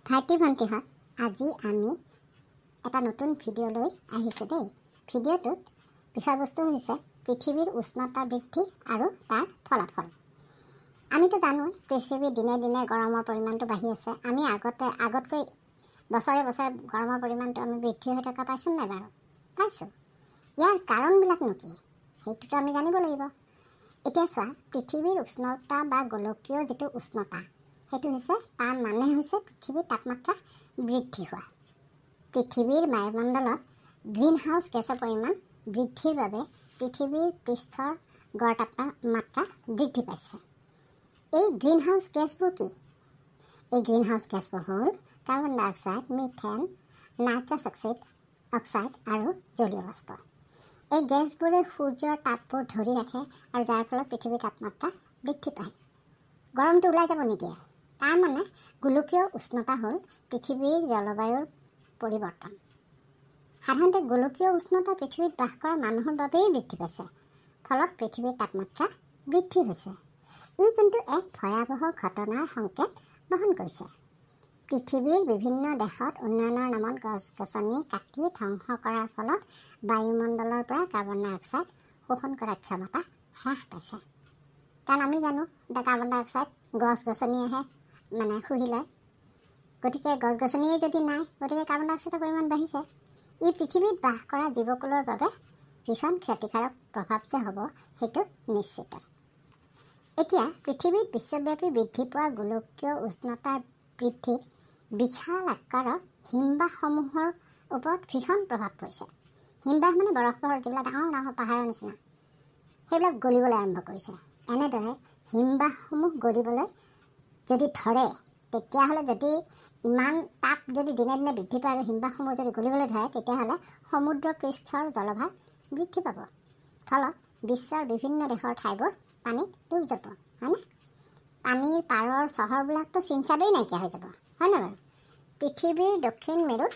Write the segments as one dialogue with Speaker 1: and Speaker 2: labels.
Speaker 1: ভাইটি ভণ্টিহঁত, আজি আমি এটা নতুন ভিডিঅ' লৈ আহিছোঁ দেই। ভিডিঅ'টোত বিষয়বস্তু হৈছে পৃথিৱীৰ উষ্ণতা বৃদ্ধি আৰু তাৰ ফলাফল। আমিতো জানোঁ পৃথিৱীৰ দিনে দিনে গৰমৰ পৰিমাণটো বাঢ়ি আছে। আমি আগতকৈ বছৰে বছৰে গৰমৰ পৰিমাণটো আমি বৃদ্ধি হৈ থকা পাইছোঁ নাই বাৰু? পাইছোঁ। ইয়াৰ কাৰণবিলাকনো কি সেইটোতো আমি জানিব লাগিব। এতিয়া চোৱা, পৃথিৱীৰ উষ্ণতা বা গোলকীয় যিটো উষ্ণতা, সেইটো হৈছে তাৰ মানে হৈছে পৃথিৱীৰ তাপমাত্ৰা বৃদ্ধি হোৱা। পৃথিৱীৰ বায়ুমণ্ডলত গ্ৰীণ হাউচ গেছৰ পৰিমাণ বৃদ্ধিৰ বাবে পৃথিৱীৰ পৃষ্ঠৰ গড় তাপমাত্ৰা বৃদ্ধি পাইছে। এই গ্ৰীণ হাউচ গেছবোৰ কি? এই গ্ৰীণ হাউচ গেছবোৰ হ'ল কাৰ্বন ডাই অক্সাইড, মিথেন, নাইট্ৰাছ অক্সাইড আৰু জলীয় বাষ্প। এই গেছবোৰে সূৰ্যৰ তাপবোৰ ধৰি ৰাখে আৰু যাৰ ফলত পৃথিৱীৰ তাপমাত্ৰা বৃদ্ধি পায়। গৰমটো ওলাই যাব নিদিয়ে। তাৰমানে গোলকীয় উষ্ণতা হ'ল পৃথিৱীৰ জলবায়ুৰ পৰিৱৰ্তন। সাধাৰণতে গোলকীয় উষ্ণতা পৃথিৱীত বাস কৰা মানুহৰ বাবেই বৃদ্ধি পাইছে, ফলত পৃথিৱীৰ তাপমাত্ৰা বৃদ্ধি হৈছে। ই কিন্তু এক ভয়াৱহ ঘটনাৰ সংকেত বহন কৰিছে। পৃথিৱীৰ বিভিন্ন দেশত উন্নয়নৰ নামত গছ গছনি কাটি ধ্বংস কৰাৰ ফলত বায়ুমণ্ডলৰ পৰা কাৰ্বন ডাই অক্সাইড শোষণ কৰাৰ ক্ষমতা হ্ৰাস পাইছে। কাৰণ আমি জানো এতিয়া কাৰ্বন ডাই অক্সাইড গছ গছনিয়েহে শুহি লয়। গতিকে গছ গছনিয়ে যদি নাই, গতিকে কাৰ্বন ডাই অক্সাইডৰ পৰিমাণ বাঢ়িছে। ই পৃথিৱীত বাস কৰা জীৱকুলৰ বাবে ভীষণ ক্ষতিকাৰক প্ৰভাৱ যে হ'ব সেইটো নিশ্চিত। এতিয়া পৃথিৱীত বিশ্বব্যাপী বৃদ্ধি পোৱা গোলকীয় উষ্ণতাৰ বৃদ্ধিত বিশাল আকাৰৰ হিমবাহসমূহৰ ওপৰত ভীষণ প্ৰভাৱ পৰিছে। হিমবাহ মানে বৰফৰ যিবিলাক ডাঙৰ ডাঙৰ পাহাৰৰ নিচিনা, সেইবিলাক গলিবলৈ আৰম্ভ কৰিছে। এনেদৰে হিমবাহসমূহ গলিবলৈ যদি ধৰে, তেতিয়াহ'লে যদি ইমান তাপ যদি দিনে দিনে বৃদ্ধি পায় আৰু হিমবাহসমূহ যদি গলিবলৈ ধৰে, তেতিয়াহ'লে সমুদ্ৰ পৃষ্ঠৰ জলভাগ বৃদ্ধি পাব। ফলত বিশ্বৰ বিভিন্ন দেশৰ ঠাইবোৰ পানীত ডুব যাব, হয়নে? পানীৰ পাৰৰ চহৰবিলাকতো চিন-চাবেই নাইকিয়া হৈ যাব, হয়নে বাৰু? পৃথিৱীৰ দক্ষিণ মেৰুত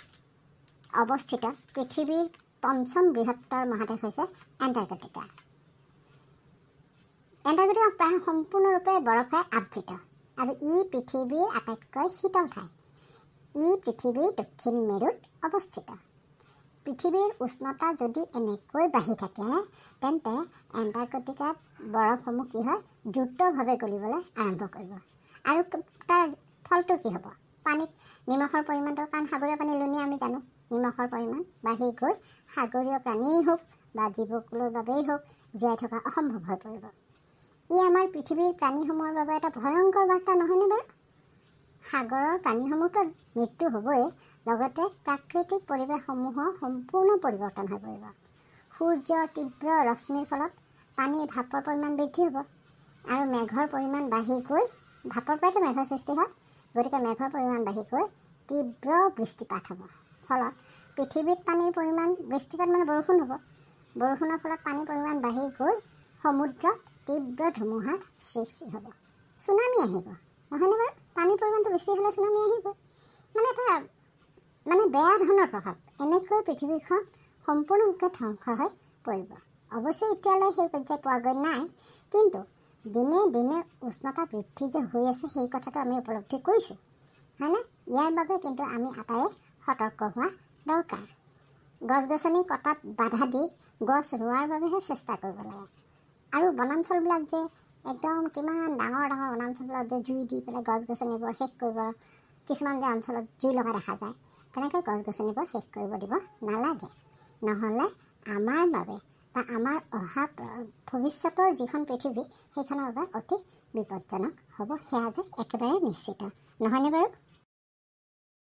Speaker 1: অৱস্থিত পৃথিৱীৰ পঞ্চম বৃহত্তৰ মহাদেশ হৈছে এণ্টাৰ্কটিকা। এণ্টাৰ্কটিকা প্ৰায় সম্পূৰ্ণৰূপে বৰফে আবৃত আৰু ই পৃথিৱীৰ আটাইতকৈ শীতল ঠাই। ই পৃথিৱীৰ দক্ষিণ মেৰুত অৱস্থিত। পৃথিৱীৰ উষ্ণতা যদি এনেকৈ বাঢ়ি থাকে, তেন্তে এণ্টাৰ্কটিকাত বৰফসমূহ কি হয়, দ্ৰুতভাৱে গলিবলৈ আৰম্ভ কৰিব। আৰু তাৰ ফলটো কি হ'ব? পানীত নিমখৰ পৰিমাণটো, কাৰণ সাগৰীয় পানী লুনিয়া আমি জানো, নিমখৰ পৰিমাণ বাঢ়ি গৈ সাগৰীয় প্ৰাণীয়েই হওক বা জীৱকুলৰ বাবেই হওক জীয়াই থকা অসম্ভৱ হৈ পৰিব। ই আমাৰ পৃথিৱীৰ প্ৰাণীসমূহৰ বাবে এটা ভয়ংকৰ বাৰ্তা নহয়নে বাৰু? সাগৰৰ প্ৰাণীসমূহতো মৃত্যু হ'বই, লগতে প্ৰাকৃতিক পৰিৱেশসমূহৰ সম্পূৰ্ণ পৰিৱৰ্তন হৈ পৰিব। সূৰ্যৰ তীব্ৰ ৰশ্মিৰ ফলত পানীৰ ভাপৰ পৰিমাণ বৃদ্ধি হ'ব আৰু মেঘৰ পৰিমাণ বাঢ়ি গৈ, ভাপৰ পৰাইতো মেঘৰ সৃষ্টি হয়, গতিকে মেঘৰ পৰিমাণ বাঢ়ি গৈ তীব্ৰ বৃষ্টিপাত হ'ব। ফলত পৃথিৱীত পানীৰ পৰিমাণ, বৃষ্টিপাত মানে বৰষুণ হ'ব, বৰষুণৰ ফলত পানীৰ পৰিমাণ বাঢ়ি গৈ সমুদ্ৰত তীব্ৰ ধুমুহাৰ সৃষ্টি হ'ব, চুনামি আহিব, নহয়নে বাৰু? পানীৰ পৰিমাণটো বেছি হ'লে চুনামি আহিবই। এটা বেয়া ধৰণৰ প্ৰভাৱ। এনেকৈ পৃথিৱীখন সম্পূৰ্ণৰূপে ধ্বংস হৈ পৰিব। অৱশ্যে এতিয়ালৈ সেই পৰ্যায় পোৱাগৈ নাই, কিন্তু দিনে দিনে উষ্ণতা বৃদ্ধি যে হৈ আছে সেই কথাটো আমি উপলব্ধি কৰিছোঁ, হয়নে? ইয়াৰ বাবে কিন্তু আমি আটায়ে সতৰ্ক হোৱা দৰকাৰ। গছ গছনি কটাত বাধা দি গছ ৰোৱাৰ বাবেহে চেষ্টা কৰিব লাগে। আৰু বনাঞ্চলবিলাক যে একদম কিমান ডাঙৰ ডাঙৰ বনাঞ্চলবিলাক যে জুই দি পেলাই গছ গছনিবোৰ শেষ কৰিব, কিছুমান যে অঞ্চলত জুই লগা দেখা যায়, তেনেকৈ গছ গছনিবোৰ শেষ কৰিব দিব নালাগে। নহ'লে আমাৰ বাবে বা আমাৰ অহা ভৱিষ্যতৰ যিখন পৃথিৱী, সেইখনৰ বাবে অতি বিপদজনক হ'ব, সেয়া যে একেবাৰে নিশ্চিত, নহয়নে বাৰু?